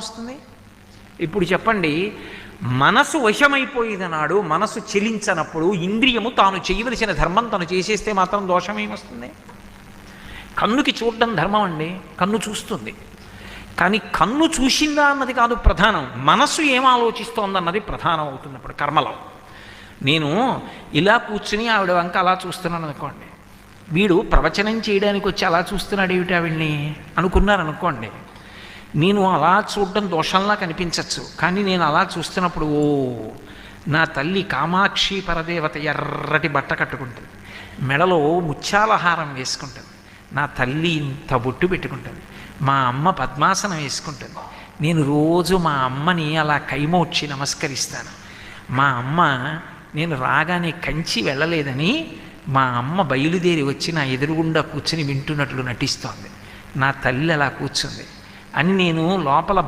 వస్తుంది? ఇప్పుడు చెప్పండి, మనసు వశమైపోయిననాడు, మనసు చెలించనప్పుడు ఇంద్రియము తాను చేయవలసిన ధర్మం తను చేసేస్తే మాత్రం దోషమేమొస్తుంది? కన్నుకి చూడడం ధర్మం అండి, కన్ను చూస్తుంది. కానీ కన్ను చూసిందా అన్నది కాదు ప్రధానం, మనసు ఏం ఆలోచిస్తోందన్నది ప్రధానం అవుతుంది అప్పుడు కర్మలో. నేను ఇలా కూర్చుని ఆవిడ వంక అలా చూస్తున్నాను అనుకోండి, వీడు ప్రవచనం చేయడానికి వచ్చి అలా చూస్తున్నాడు ఏమిటి ఆవిడ్ని అనుకున్నారనుకోండి, నేను అలా చూడడం దోషంలా కనిపించవచ్చు. కానీ నేను అలా చూస్తున్నప్పుడు ఓ నా తల్లి కామాక్షి పరదేవత ఎర్రటి బట్ట కట్టుకుంటుంది, మెడలో ముత్యాల హారం వేసుకుంటుంది, నా తల్లి ఇంత బొట్టు పెట్టుకుంటుంది, మా అమ్మ పద్మాసనం వేసుకుంటుంది. నేను రోజు మా అమ్మని అలా కైమోడ్చి నమస్కరిస్తాను. మా అమ్మ నేను రాగానే కంచి వెళ్ళలేదని మా అమ్మ బయలుదేరి వచ్చి నా ఎదురుగుండా కూర్చుని వింటున్నట్లు నటిస్తోంది. నా తల్లి అలా కూర్చుంది అని నేను లోపల